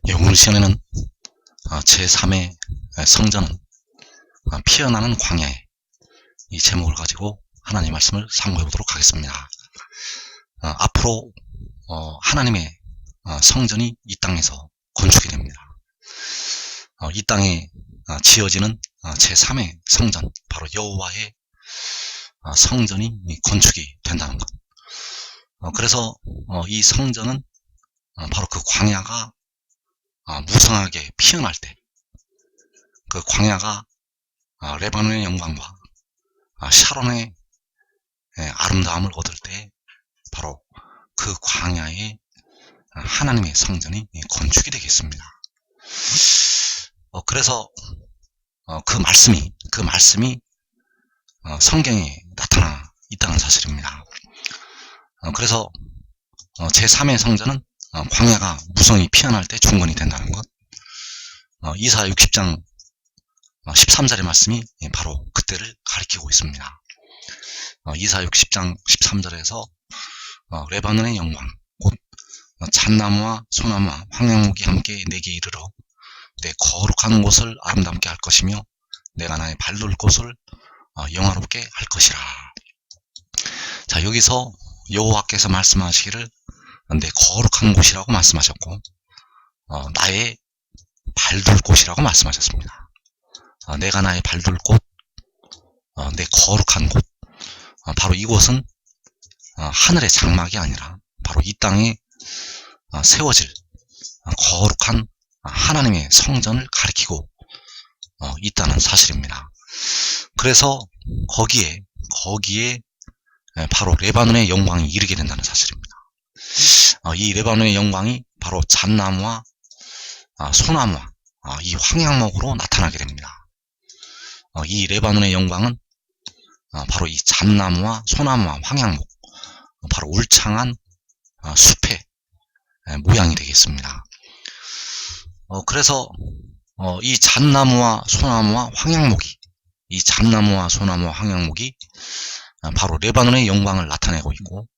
예, 오늘 시간에는 제3의 성전은 피어나는 광야에 이 제목을 가지고 하나님의 말씀을 상고해 보도록 하겠습니다. 앞으로 하나님의 성전이 이 땅에서 건축이 됩니다. 이 땅에 지어지는 제3의 성전, 바로 여호와의 성전이 건축이 된다는 것. 그래서 이 성전은 바로 그 광야가 무성하게 피어날 때, 그 광야가 레바논의 영광과 샤론의 아름다움을 얻을 때, 바로 그 광야에 하나님의 성전이 건축이 되겠습니다. 그래서 그 말씀이 성경에 나타나 있다는 사실입니다. 그래서 제3의 성전은 광야가 무성히 피어날 때 중건이 된다는 것. 이사 60장 13절의 말씀이 바로 그때를 가리키고 있습니다. 이사 60장 13절에서 레바논의 영광, 곧 잣나무와 소나무와 황양목이 함께 내게 이르러 내 거룩한 곳을 아름답게 할 것이며 내가 나의 발둘 곳을 영화롭게 할 것이라. 자, 여기서 여호와께서 말씀하시기를 내 거룩한 곳이라고 말씀하셨고, 나의 발둘 곳이라고 말씀하셨습니다. 내가 나의 발둘 곳, 내 거룩한 곳, 바로 이곳은 하늘의 장막이 아니라 바로 이 땅에 세워질 거룩한 하나님의 성전을 가리키고 있다는 사실입니다. 그래서 거기에 바로 레바논의 영광이 이르게 된다는 사실입니다. 이 레바논의 영광이 바로 잣나무와 소나무와 이 황양목으로 나타나게 됩니다. 이 레바논의 영광은 바로 이 잣나무와 소나무와 황양목, 바로 울창한 숲의 모양이 되겠습니다. 그래서 이 잣나무와 소나무와 황양목이, 이 잣나무와 소나무와 황양목이 바로 레바논의 영광을 나타내고 있고,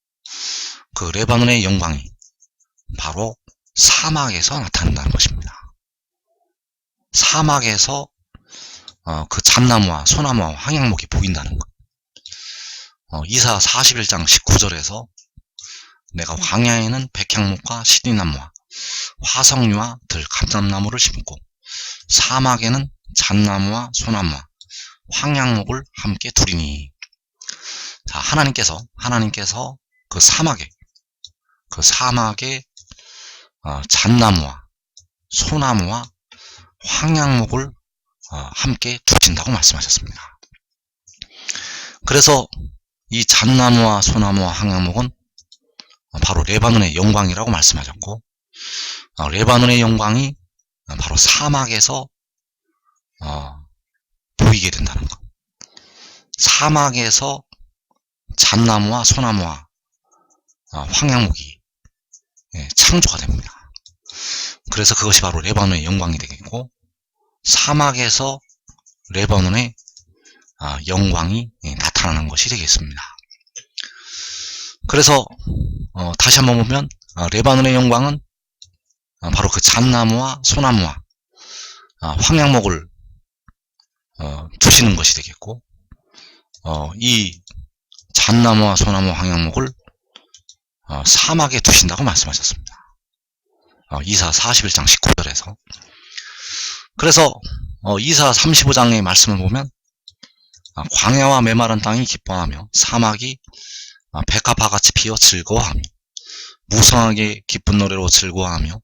그 레바논의 영광이 바로 사막에서 나타난다는 것입니다. 사막에서 그 잣나무와 소나무와 황양목이 보인다는 것. 이사 41장 19절에서 내가 광야에는 백향목과 시디나무와 화석류와 들 감람나무를 심고 사막에는 잣나무와 소나무와 황양목을 함께 두리니. 자, 하나님께서 그 사막에 잣나무와 소나무와 황양목을 함께 두신다고 말씀하셨습니다. 그래서 이 잣나무와 소나무와 황양목은 바로 레바논의 영광이라고 말씀하셨고, 레바논의 영광이 바로 사막에서 보이게 된다는 것. 사막에서 잣나무와 소나무와 황양목이 창조가 됩니다. 그래서 그것이 바로 레바논의 영광이 되겠고, 사막에서 레바논의 영광이 나타나는 것이 되겠습니다. 그래서 다시 한번 보면 레바논의 영광은 바로 그 잣나무와 소나무와 황양목을 두시는 것이 되겠고, 이 잣나무와 소나무 황양목을 사막에 두신다고 말씀하셨습니다. 이사 41장 19절에서. 그래서 이사 35장의 말씀을 보면 광야와 메마른 땅이 기뻐하며 사막이 백합화같이 피어 즐거워하며 무성하게 기쁜 노래로 즐거워하며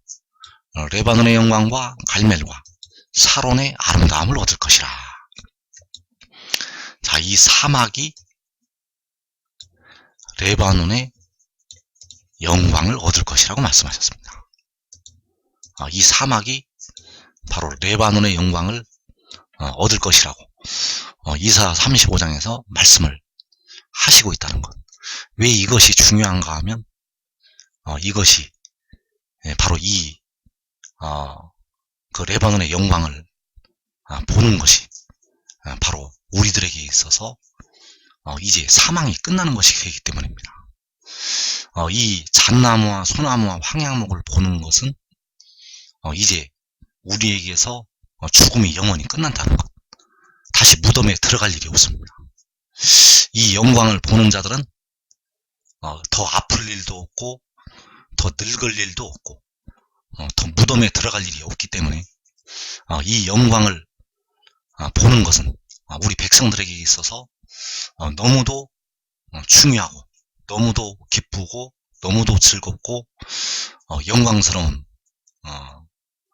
레바논의 영광과 갈멜과 사론의 아름다움을 얻을 것이라. 자, 이 사막이 레바논의 영광을 얻을 것이라고 말씀하셨습니다. 이 사막이 바로 레바논의 영광을 얻을 것이라고 이사 35장에서 말씀을 하시고 있다는 것. 왜 이것이 중요한가 하면 이것이 바로 그 레바논의 영광을 보는 것이 바로 우리들에게 있어서 이제 사망이 끝나는 것이 되기 때문입니다. 이 잣나무와 소나무와 황양목을 보는 것은 이제 우리에게서 죽음이 영원히 끝난다는 것. 다시 무덤에 들어갈 일이 없습니다. 이 영광을 보는 자들은 더 아플 일도 없고 더 늙을 일도 없고 더 무덤에 들어갈 일이 없기 때문에 이 영광을 보는 것은 우리 백성들에게 있어서 너무도 중요하고 너무도 기쁘고 너무도 즐겁고 영광스러운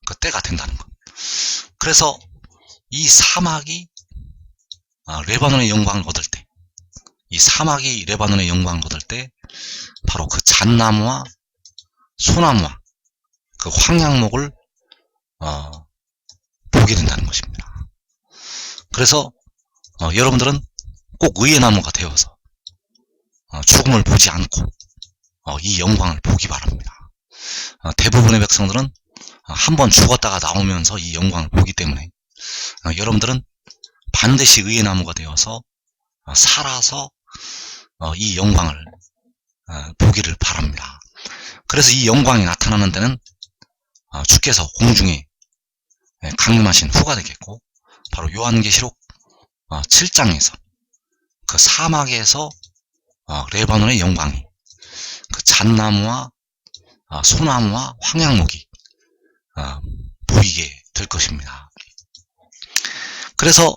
그 때가 된다는 것. 그래서 이 사막이 레바논의 영광을 얻을 때, 이 사막이 레바논의 영광을 얻을 때 바로 그 잣나무와 소나무와 그 황양목을 보게 된다는 것입니다. 그래서 여러분들은 꼭 의의 나무가 되어서 죽음을 보지 않고 이 영광을 보기 바랍니다. 대부분의 백성들은 한번 죽었다가 나오면서 이 영광을 보기 때문에 여러분들은 반드시 의의 나무가 되어서 살아서 이 영광을 보기를 바랍니다. 그래서 이 영광이 나타나는 데는 주께서 공중에 강림하신 후가 되겠고, 바로 요한계시록 7장에서 그 사막에서 레바논의 영광이 그 잣나무와 소나무와 황양목이 보이게 될 것입니다. 그래서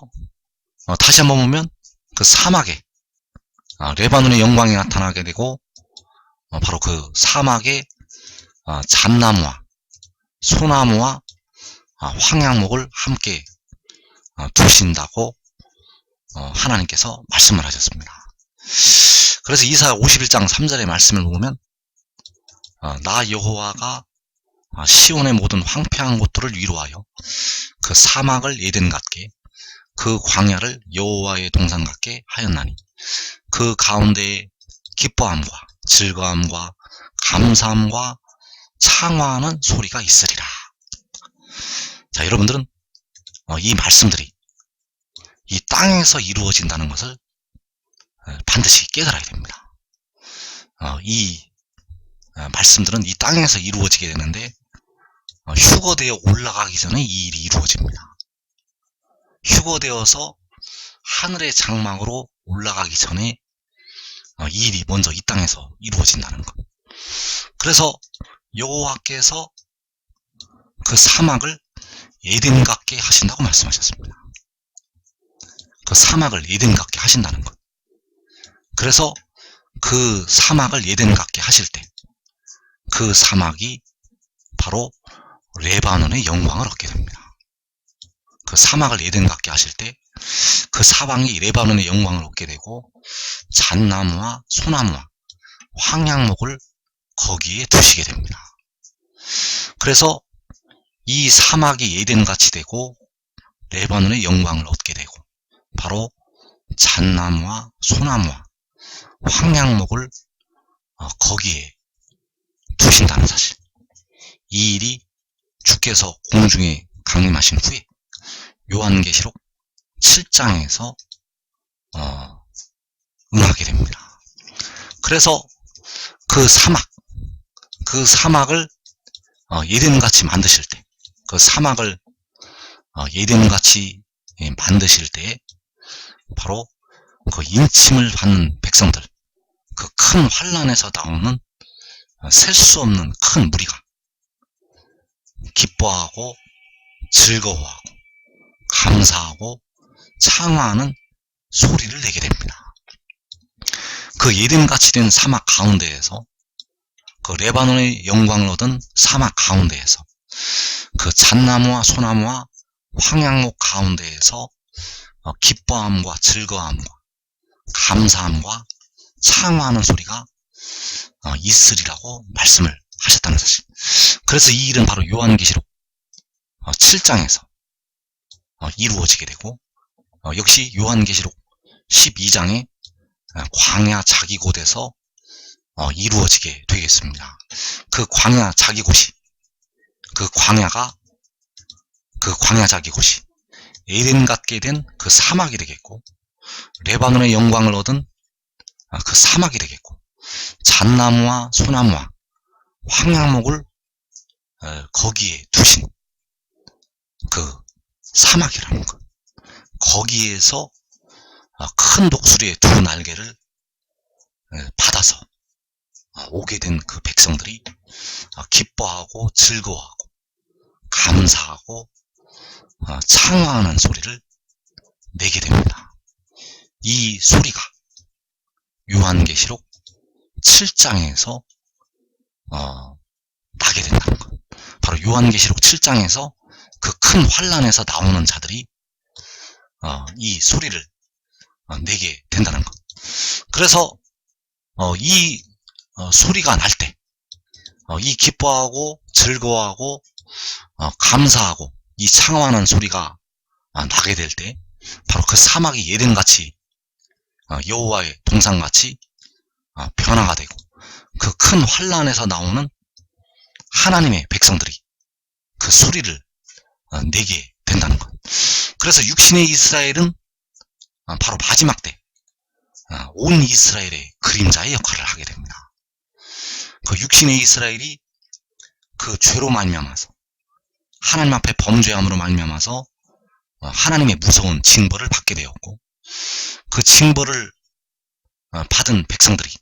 다시 한번 보면 그 사막에 레바논의 영광이 나타나게 되고, 바로 그 사막에 잣나무와 소나무와 황양목을 함께 두신다고 하나님께서 말씀을 하셨습니다. 그래서 이사야 51장 3절의 말씀을 보면 나 여호와가 시온의 모든 황폐한 곳들을 위로하여 그 사막을 에덴 같게 그 광야를 여호와의 동산 같게 하였나니 그 가운데에 기뻐함과 즐거움과 감사함과 창화하는 소리가 있으리라. 자, 여러분들은 이 말씀들이 이 땅에서 이루어진다는 것을 반드시 깨달아야 됩니다. 이 말씀들은 이 땅에서 이루어지게 되는데 휴거되어 올라가기 전에 이 일이 이루어집니다. 휴거되어서 하늘의 장막으로 올라가기 전에 이 일이 먼저 이 땅에서 이루어진다는 것. 그래서 여호와께서 그 사막을 에덴 같게 하신다고 말씀하셨습니다. 그 사막을 에덴 같게 하신다는 것. 그래서 그 사막을 에덴 같게 하실 때 그 사막이 바로 레바논의 영광을 얻게 됩니다. 그 사막을 에덴 같게 하실 때 그 사방이 레바논의 영광을 얻게 되고 잣나무와 소나무와 황양목을 거기에 두시게 됩니다. 그래서 이 사막이 에덴같이 되고 레바논의 영광을 얻게 되고 바로 잣나무와 소나무와 황양목을 거기에 두신다는 사실, 이 일이 주께서 공중에 강림하신 후에 요한계시록 7장에서 응하게 됩니다. 그래서 그 사막을 에덴같이 만드실 때, 그 사막을 에덴같이 만드실 때 바로 그 인침을 받는 백성들, 그 큰 환란에서 나오는 셀 수 없는 큰 무리가 기뻐하고 즐거워하고 감사하고 창화하는 소리를 내게 됩니다. 그 에덴같이 된 사막 가운데에서, 그 레바논의 영광을 얻은 사막 가운데에서, 그 잣나무와 소나무와 황양목 가운데에서 기뻐함과 즐거움과 감사함과 창화하는 소리가 있으리라고 말씀을 하셨다는 사실. 그래서 이 일은 바로 요한계시록 7장에서 이루어지게 되고, 역시 요한계시록 12장에 광야 자기곳에서 이루어지게 되겠습니다. 그 광야 자기곳이, 그 광야 자기곳이 에덴 같게 된 그 사막이 되겠고, 레바논의 영광을 얻은 그 사막이 되겠고, 잣나무와 소나무와 황양목을 거기에 두신 그 사막이라는 것, 거기에서 큰 독수리의 두 날개를 받아서 오게 된 그 백성들이 기뻐하고 즐거워하고 감사하고 창화하는 소리를 내게 됩니다. 이 소리가 요한계시록 7장에서 나게 된다는 것. 바로 요한계시록 7장에서 그 큰 환란에서 나오는 자들이 이 소리를 내게 된다는 것. 그래서 이 소리가 날 때, 이 기뻐하고 즐거워하고 감사하고 이 창화하는 소리가 나게 될 때, 바로 그 사막이 예덴같이 여호와의 동산같이 변화가 되고, 그 큰 환란에서 나오는 하나님의 백성들이 그 소리를 내게 된다는 것. 그래서 육신의 이스라엘은 바로 마지막 때 온 이스라엘의 그림자의 역할을 하게 됩니다. 그 육신의 이스라엘이 그 죄로 말미암아서, 하나님 앞에 범죄함으로 말미암아서 하나님의 무서운 징벌을 받게 되었고, 그 징벌을 받은 백성들이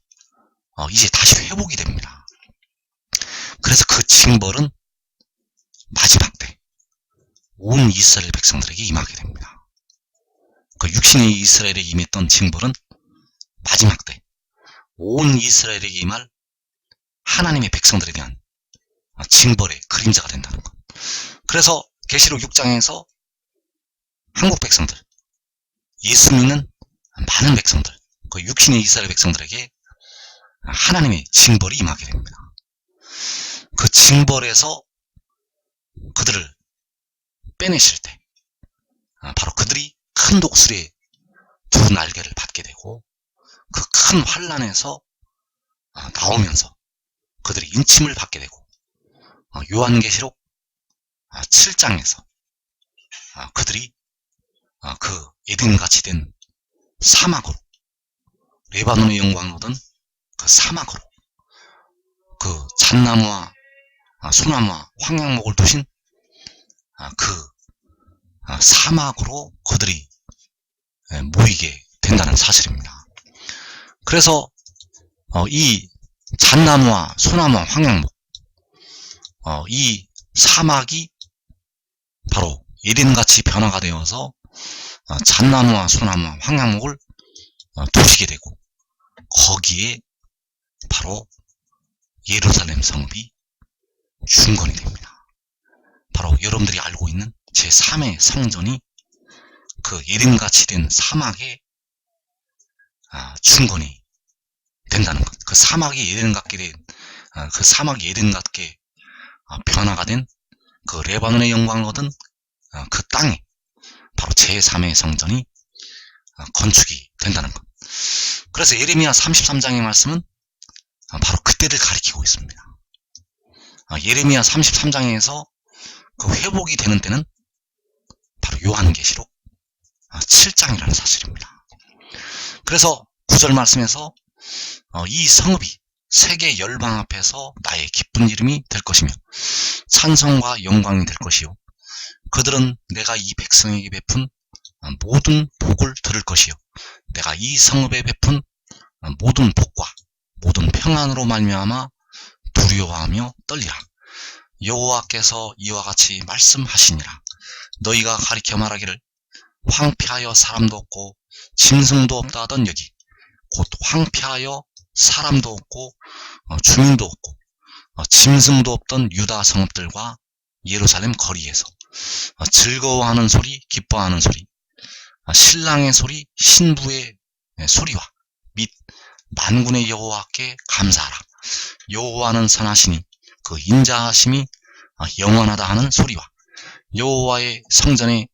이제 다시 회복이 됩니다. 그래서 그 징벌은 마지막 때 온 이스라엘 백성들에게 임하게 됩니다. 그 육신의 이스라엘에 임했던 징벌은 마지막 때 온 이스라엘에게 임할 하나님의 백성들에 대한 징벌의 그림자가 된다는 것. 그래서 계시록 6장에서 한국 백성들, 예수 믿는 많은 백성들, 그 육신의 이스라엘 백성들에게 하나님의 징벌이 임하게 됩니다. 그 징벌에서 그들을 빼내실 때 바로 그들이 큰 독수리의 두 날개를 받게 되고, 그 큰 환란에서 나오면서 그들이 인침을 받게 되고, 요한계시록 7장에서 그들이 그 에덴같이 된 사막으로, 레바논의 영광을 얻은 그 사막으로, 그 잣나무와 소나무와 황양목을 두신 그 사막으로 그들이 모이게 된다는 사실입니다. 그래서 이 잣나무와 소나무와 황양목, 이 사막이 바로 에덴같이 변화가 되어서 잣나무와 소나무와 황양목을 두시게 되고, 거기에 바로 예루살렘 성읍이 중건이 됩니다. 바로 여러분들이 알고 있는 제3의 성전이 그 에덴같이 된 사막에 중건이 된다는 것. 그 사막이 에덴같게 된, 그 사막이 에덴같게 변화가 된 그 레바논의 영광을 얻은 그 땅에 바로 제3의 성전이 건축이 된다는 것. 그래서 예레미야 33장의 말씀은 바로 그때를 가리키고 있습니다. 예레미야 33장에서 그 회복이 되는 때는 바로 요한계시록 7장이라는 사실입니다. 그래서 9절 말씀에서 이 성읍이 세계 열방 앞에서 나의 기쁜 이름이 될 것이며 찬송과 영광이 될 것이요, 그들은 내가 이 백성에게 베푼 모든 복을 들을 것이요, 내가 이 성읍에 베푼 모든 복과 모든 평안으로 말미암아 두려워하며 떨리라. 여호와께서 이와 같이 말씀하시니라. 너희가 가리켜 말하기를 황폐하여 사람도 없고 짐승도 없다 하던 여기, 곧 황폐하여 사람도 없고 주민도 없고 짐승도 없던 유다 성읍들과 예루살렘 거리에서 즐거워하는 소리, 기뻐하는 소리, 신랑의 소리, 신부의 소리와 및 만군의 여호와께 감사하라. 여호와는 선하시니 그 인자하심이 영원하다 하는 소리와 여호와의 성전에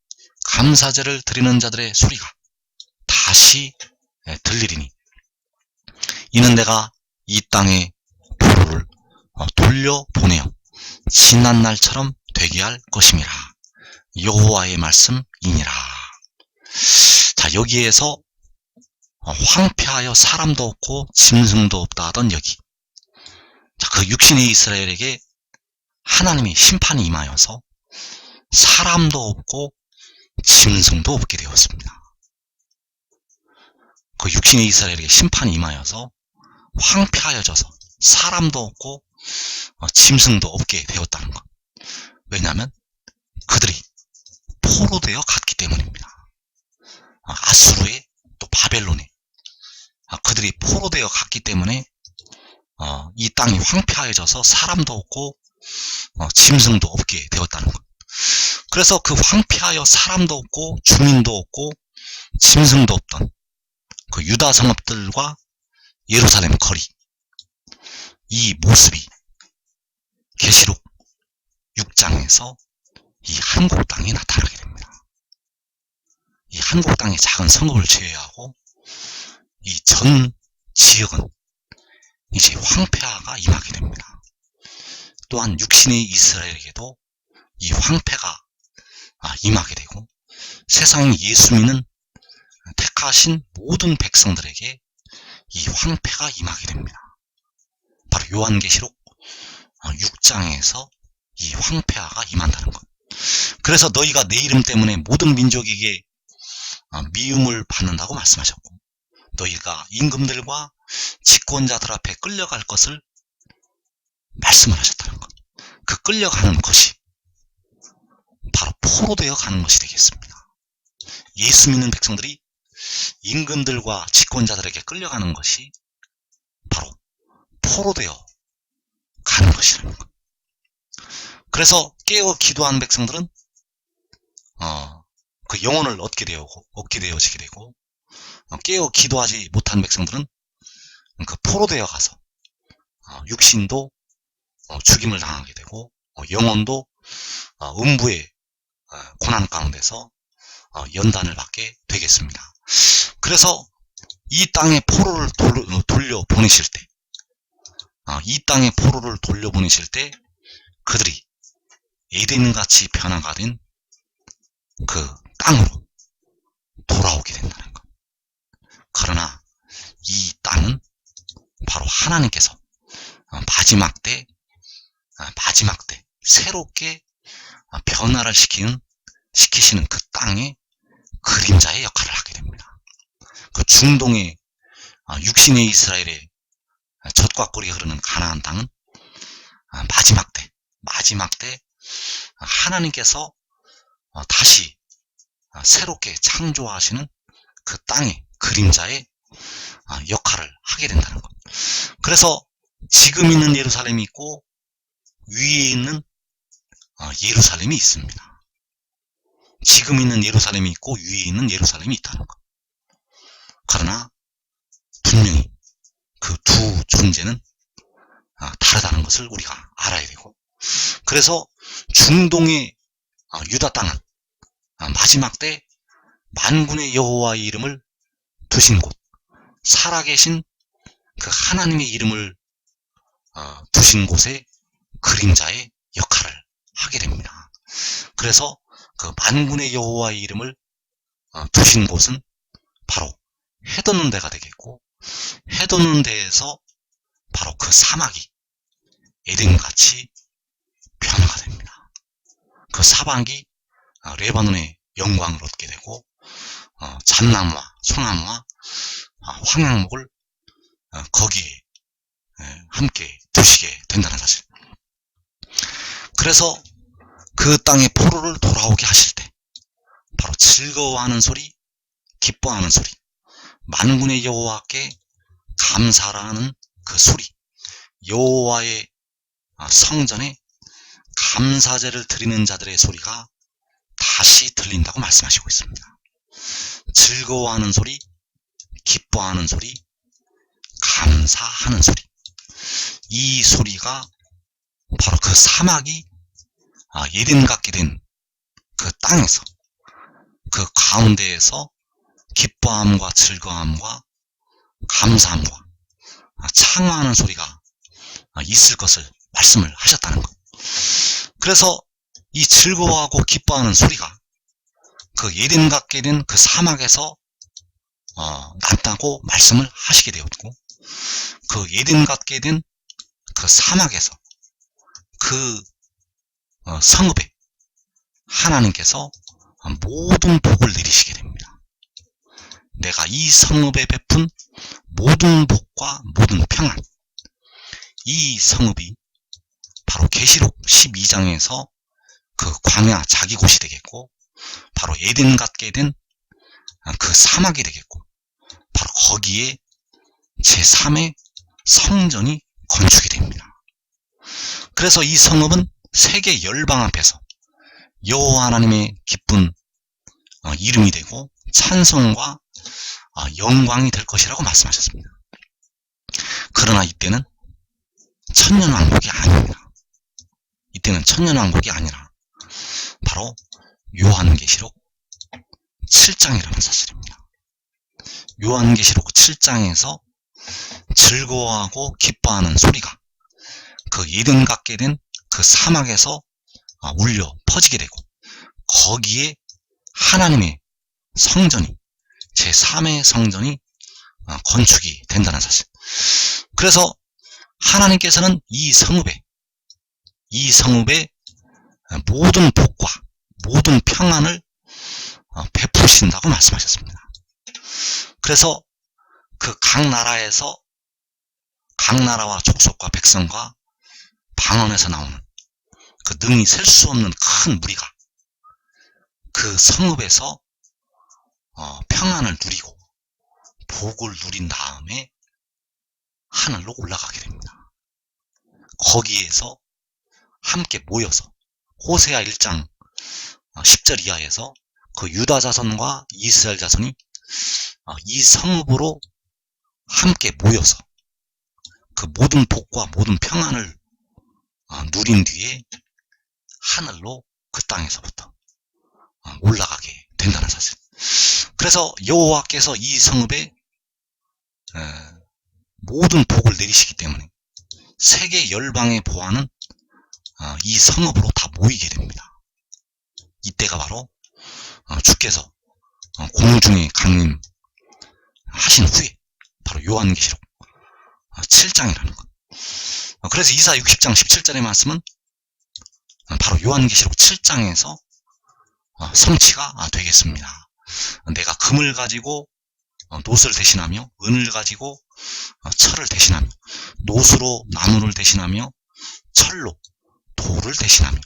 감사제를 드리는 자들의 소리가 다시 들리리니, 이는 내가 이 땅에 포로를 돌려보내어 지난 날처럼 되게 할 것임이라. 여호와의 말씀이니라. 자, 여기에서 황폐하여 사람도 없고 짐승도 없다 하던 여기, 자, 그 육신의 이스라엘에게 하나님의 심판이 임하여서 사람도 없고 짐승도 없게 되었습니다. 그 육신의 이스라엘에게 심판이 임하여서 황폐하여져서 사람도 없고 짐승도 없게 되었다는 것. 왜냐하면 그들이 포로되어 갔기 때문입니다. 아수르에 또 바벨론에 그들이 포로되어 갔기 때문에 이 땅이 황폐하여져서 사람도 없고 짐승도 없게 되었다는 것. 그래서 그 황폐하여 사람도 없고 주민도 없고 짐승도 없던 그 유다 성읍들과 예루살렘 거리, 이 모습이 계시록 6장에서 이 한국 땅에 나타나게 됩니다. 이 한국 땅의 작은 성읍을 제외하고 이 전 지역은 이제 황폐화가 임하게 됩니다. 또한 육신의 이스라엘에게도 이 황폐가 임하게 되고 세상에 예수 믿는 택하신 모든 백성들에게 이 황폐가 임하게 됩니다. 바로 요한계시록 6장에서 이 황폐화가 임한다는 것. 그래서 너희가 내 이름 때문에 모든 민족에게 미움을 받는다고 말씀하셨고, 너희가 임금들과 집권자들 앞에 끌려갈 것을 말씀을 하셨다는 것. 그 끌려가는 것이 바로 포로되어 가는 것이 되겠습니다. 예수 믿는 백성들이 임금들과 집권자들에게 끌려가는 것이 바로 포로되어 가는 것이라는 것. 그래서 깨어 기도하는 백성들은 그 영혼을 얻게 되어지게 되고, 깨어 기도하지 못한 백성들은 그 포로되어 가서 육신도 죽임을 당하게 되고 영혼도 음부의 고난 가운데서 연단을 받게 되겠습니다. 그래서 이 땅의 포로를 돌려보내실 때, 이 땅의 포로를 돌려보내실 때 그들이 에덴같이 변화가 된 그 땅으로 돌아오게 된다는 것. 그러나 이 땅은 바로 하나님께서 마지막 때 새롭게 변화를 시키시는 그 땅의 그림자의 역할을 하게 됩니다. 그 중동의 육신의 이스라엘의 젖과 꿀이 흐르는 가나안 땅은 마지막 때 하나님께서 다시 새롭게 창조하시는 그 땅의 그림자의 역할을 하게 된다는 것. 그래서 지금 있는 예루살렘이 있고 위에 있는 예루살렘이 있습니다. 지금 있는 예루살렘이 있고 위에 있는 예루살렘이 있다는 것. 그러나 분명히 그 두 존재는 다르다는 것을 우리가 알아야 되고, 그래서 중동의 유다 땅은 마지막 때 만군의 여호와의 이름을 두신 곳, 살아계신 그 하나님의 이름을 두신 곳의 그림자의 역할을 하게 됩니다. 그래서 그 만군의 여호와의 이름을 두신 곳은 바로 해돋는 데가 되겠고, 해돋는 데에서 바로 그 사막이 에덴같이 변화가 됩니다. 그 사막이 레바논의 영광을 얻게 되고 잣나무와 소나무와 황양목을 거기에 함께 두시게 된다는 사실. 그래서 그 땅의 포로를 돌아오게 하실 때 바로 즐거워하는 소리, 기뻐하는 소리, 만군의 여호와께 감사하는 그 소리, 여호와의 성전에 감사제를 드리는 자들의 소리가 다시 들린다고 말씀하시고 있습니다. 즐거워하는 소리, 기뻐하는 소리, 감사하는 소리, 이 소리가 바로 그 사막이 에덴 같게 된 그 땅에서, 그 가운데에서 기뻐함과 즐거움과 감사함과 창화하는 소리가 있을 것을 말씀을 하셨다는 것. 그래서 이 즐거워하고 기뻐하는 소리가 그 에덴 같게 된 그 사막에서 났다고 말씀을 하시게 되었고, 그 에덴 같게 된 그 사막에서 그 성읍에 하나님께서 모든 복을 내리시게 됩니다. 내가 이 성읍에 베푼 모든 복과 모든 평안, 이 성읍이 바로 계시록 12장에서 그 광야 자기 곳이 되겠고, 바로 에덴 같게 된 그 사막이 되겠고, 바로 거기에 제3의 성전이 건축이 됩니다. 그래서 이 성읍은 세계 열방 앞에서 여호와 하나님의 기쁜 이름이 되고 찬송과 영광이 될 것이라고 말씀하셨습니다. 그러나 이때는 천년왕국이 아닙니다. 이때는 천년왕국이 아니라 바로 요한계시록 7장이라는 사실입니다. 요한계시록 7장에서 즐거워하고 기뻐하는 소리가 그 에덴 같게 된 그 사막에서 울려 퍼지게 되고, 거기에 하나님의 성전이, 제3의 성전이 건축이 된다는 사실. 그래서 하나님께서는 이 성읍에 모든 복과 모든 평안을 베푸신다고 말씀하셨습니다. 그래서 그 각 나라와 족속과 백성과 방언에서 나오는 그 능히 셀 수 없는 큰 무리가 그 성읍에서 평안을 누리고 복을 누린 다음에 하늘로 올라가게 됩니다. 거기에서 함께 모여서 호세아 1장 10절 이하에서 그 유다 자손과 이스라엘 자손이 이 성읍으로 함께 모여서 그 모든 복과 모든 평안을 누린 뒤에 하늘로 그 땅에서부터 올라가게 된다는 사실. 그래서 여호와께서 이 성읍에 모든 복을 내리시기 때문에 세계 열방의 보안은 이 성읍으로 다 모이게 됩니다. 이때가 바로 주께서 공중에 강림하신 후에 바로 요한계시록 7장이라는 것. 그래서 이사 60장 17절의 말씀은 바로 요한계시록 7장에서 성취가 되겠습니다. 내가 금을 가지고 놋을 대신하며, 은을 가지고 철을 대신하며, 놋으로 나무를 대신하며, 철로 돌을 대신하며,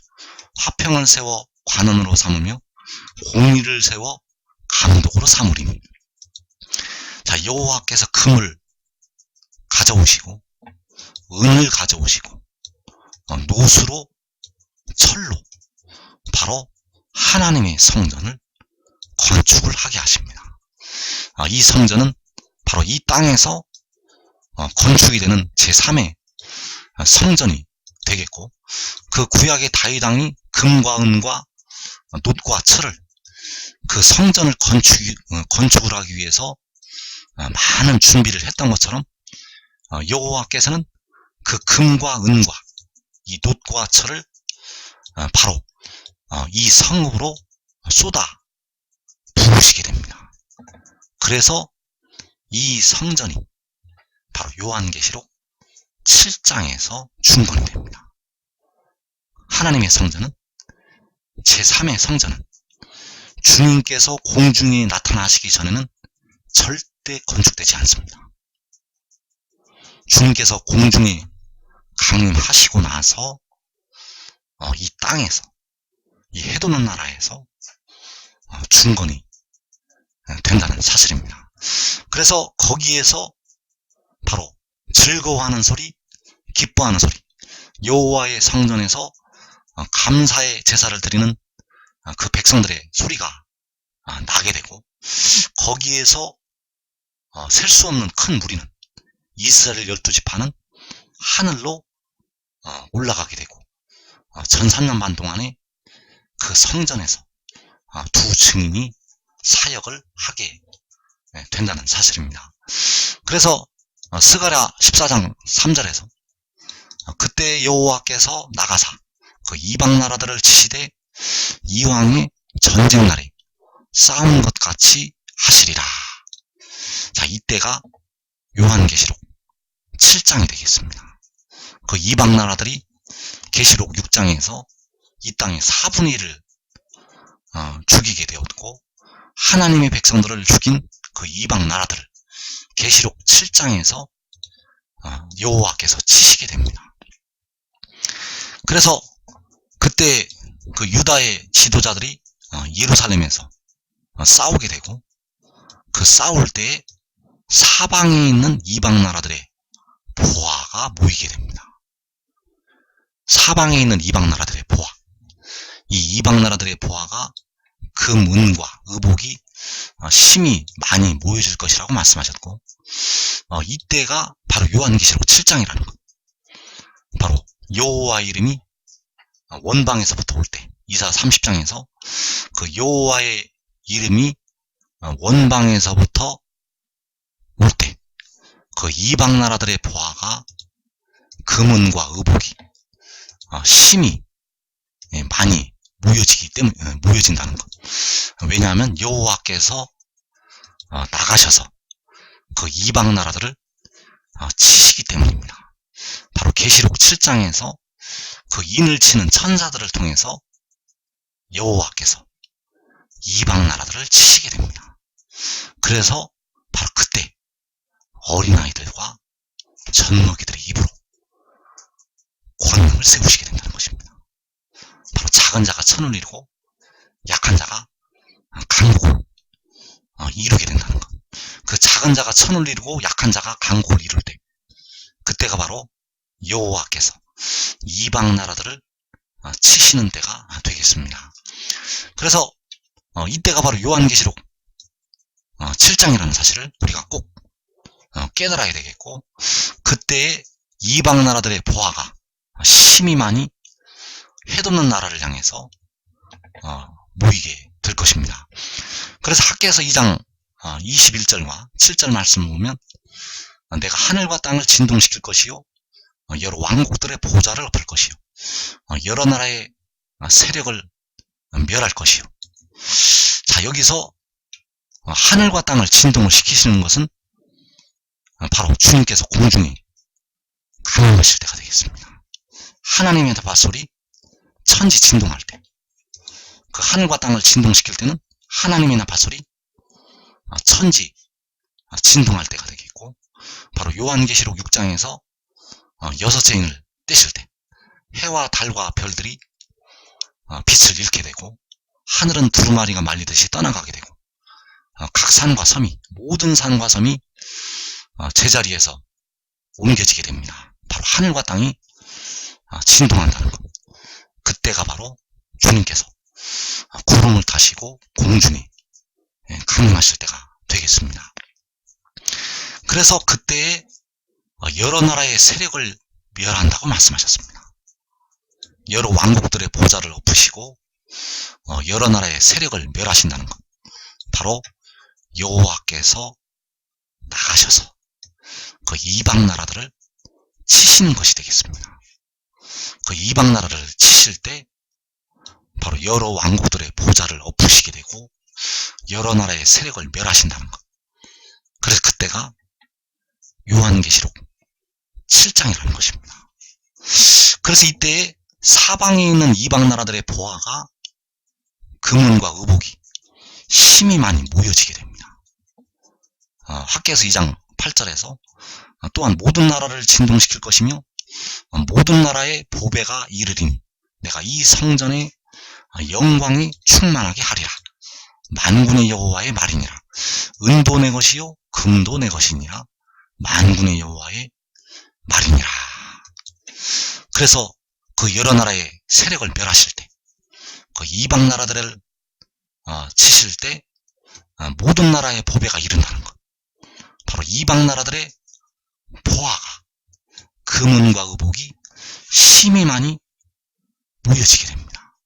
화평을 세워 관원으로 삼으며, 공의를 세워 감독으로 삼으리니. 자, 여호와께서 금을 가져오시고, 은을 가져오시고, 놋으로, 철로 바로 하나님의 성전을 건축을 하게 하십니다. 이 성전은 바로 이 땅에서 건축이 되는 제3의 성전이 되겠고, 그 구약의 다윗 왕이 금과 은과 놋과 철을 그 성전을 건축을 하기 위해서 많은 준비를 했던 것처럼, 여호와께서는 그 금과 은과 이 놋과 철을 바로 이 성읍으로 쏟아 부으시게 됩니다. 그래서 이 성전이 바로 요한계시록 7장에서 준건이 됩니다. 하나님의 성전은, 제3의 성전은 주님께서 공중에 나타나시기 전에는 절대 건축되지 않습니다. 주님께서 공중에 강림하시고 나서 이 땅에서, 이 해돋는 나라에서 준건이 된다는 사실입니다. 그래서 거기에서 바로 즐거워하는 소리, 기뻐하는 소리, 여호와의 성전에서 감사의 제사를 드리는 그 백성들의 소리가 나게 되고, 거기에서 셀 수 없는 큰 무리는, 이스라엘 12지파는 하늘로 올라가게 되고, 전 3년 반 동안에 그 성전에서 두 증인이 사역을 하게 된다는 사실입니다. 그래서 스가랴 14장 3절에서 그때 여호와께서 나가사 그 이방 나라들을 치시되 이왕의 전쟁 날에 싸운 것 같이 하시리라. 자, 이때가 요한계시록 7장이 되겠습니다. 그 이방 나라들이 계시록 6장에서 이 땅의 4분의 1을 죽이게 되었고, 하나님의 백성들을 죽인 그 이방 나라들을 계시록 7장에서 여호와께서 치시게 됩니다. 그래서 그때 그 유다의 지도자들이 예루살렘에서 싸우게 되고, 그 싸울 때에 사방에 있는 이방 나라들의 보화가 모이게 됩니다. 사방에 있는 이방 나라들의 보화. 이 이방 나라들의 보화가 금, 은과 의복이 심히 많이 모여질 것이라고 말씀하셨고, 이때가 바로 요한계시록 7장이라는 것. 바로 여호와 이름이 원방에서부터 올 때, 이사 30장에서 그 여호와의 이름이 원방에서부터 올 때, 그 이방 나라들의 보화가 금은과 의복이 심히 많이 모여진다는 것. 왜냐하면 여호와께서 나가셔서 그 이방 나라들을 치시기 때문입니다. 바로 계시록 7장에서 그 인을 치는 천사들을 통해서 여호와께서 이방 나라들을 치시게 됩니다. 그래서 바로 그때 어린아이들과 젖먹이들의 입으로 권능을 세우시게 된다는 것입니다. 바로 작은 자가 천을 이루고 약한 자가 강국을 이루게 된다는 것. 그 작은 자가 천을 이루고 약한 자가 강국을 이룰 때, 그때가 바로 여호와께서 이방 나라들을 치시는 때가 되겠습니다. 그래서 이때가 바로 요한계시록 7장이라는 사실을 우리가 꼭 깨달아야 되겠고, 그때의 이방 나라들의 보화가 심히 많이 해돋는 나라를 향해서 모이게 될 것입니다. 그래서 학개서 2장 21절과 7절 말씀을 보면, 내가 하늘과 땅을 진동시킬 것이요 여러 왕국들의 보좌를 엎을 것이요 여러 나라의 세력을 멸할 것이요. 자, 여기서 하늘과 땅을 진동을 시키시는 것은 바로 주님께서 공중에 강림하실 때가 되겠습니다. 하나님의 바소리, 천지 진동할 때, 그 하늘과 땅을 진동시킬 때는 하나님의 나팔소리, 천지 진동할 때가 되겠고, 바로 요한계시록 6장에서 6체인을 떼실 때 해와 달과 별들이 빛을 잃게 되고, 하늘은 두루마리가 말리듯이 떠나가게 되고, 각 산과 섬이, 모든 산과 섬이 제자리에서 옮겨지게 됩니다. 바로 하늘과 땅이 진동한다는 것. 그때가 바로 주님께서 구름을 타시고 공중에 강림하실 때가 되겠습니다. 그래서 그때에 여러 나라의 세력을 멸한다고 말씀하셨습니다. 여러 왕국들의 보좌를 엎으시고 여러 나라의 세력을 멸하신다는 것. 바로 여호와께서 나가셔서 그 이방 나라들을 치시는 것이 되겠습니다. 그 이방 나라를 치실 때 바로 여러 왕국들의 보좌를 엎으시게 되고 여러 나라의 세력을 멸하신다는 것. 그래서 그때가 요한계시록 7장이라는 것입니다. 그래서 이때에 사방에 있는 이방 나라들의 보화가 금은과 의복이 힘이 많이 모여지게 됩니다. 학개서 2장 8절에서 또한 모든 나라를 진동시킬 것이며 모든 나라의 보배가 이르리니 내가 이 성전에 영광이 충만하게 하리라. 만군의 여호와의 말이니라. 은도 내 것이요 금도 내 것이니라. 만군의 여호와의 말이니라. 그래서 그 여러 나라의 세력을 멸하실 때, 그 이방 나라들을 치실 때 모든 나라의 보배가 이른다는 것. 바로 이방 나라들의 보화가, 금은과 의복이 심히 많이 모여지게 됩니다.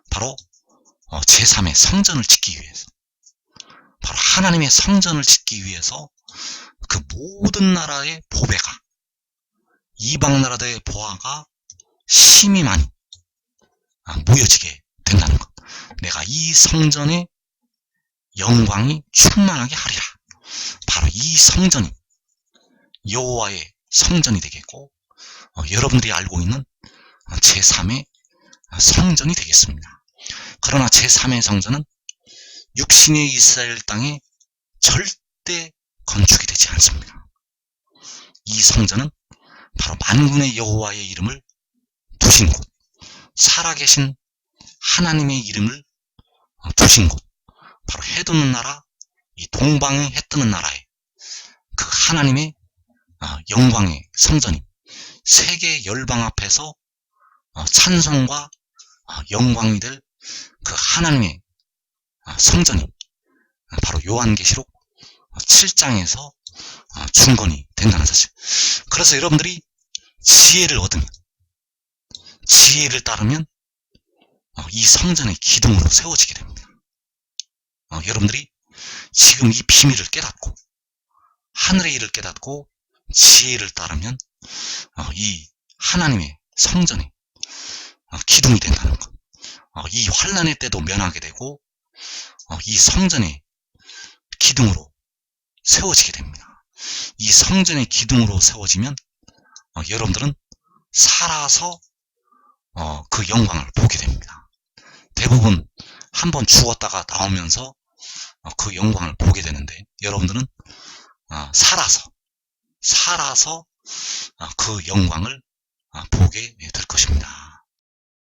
바로 제3의 성전을 짓기 위해서, 바로 하나님의 성전을 짓기 위해서 그 모든 나라의 보배가, 이방 나라들의 보화가 심히 많이 모여지게 된다는 것. 내가 이 성전의 영광이 충만하게 하리라. 바로 이 성전이 여호와의 성전이 되겠고, 여러분들이 알고 있는 제3의 성전이 되겠습니다. 그러나 제3의 성전은 육신의 이스라엘 땅에 절대 건축이 되지 않습니다. 이 성전은 바로 만군의 여호와의 이름을 두신 곳, 살아계신 하나님의 이름을 두신 곳, 바로 해돋는 나라, 이 동방의 해뜨는 나라에 그 하나님의 영광의 성전이 세계 열방 앞에서 찬송과 영광이 될 그 하나님의 성전이 바로 요한계시록 7장에서 중건이 된다는 사실. 그래서 여러분들이 지혜를 얻으면, 지혜를 따르면 이 성전의 기둥으로 세워지게 됩니다. 여러분들이 지금 이 비밀을 깨닫고 하늘의 일을 깨닫고 지혜를 따르면 이 하나님의 성전의 기둥이 된다는 것, 이 환난의 때도 면하게 되고 이 성전의 기둥으로 세워지게 됩니다. 이 성전의 기둥으로 세워지면 여러분들은 살아서 그 영광을 보게 됩니다. 대부분 한번 죽었다가 나오면서 그 영광을 보게 되는데, 여러분들은 살아서 그 영광을 보게 될 것입니다.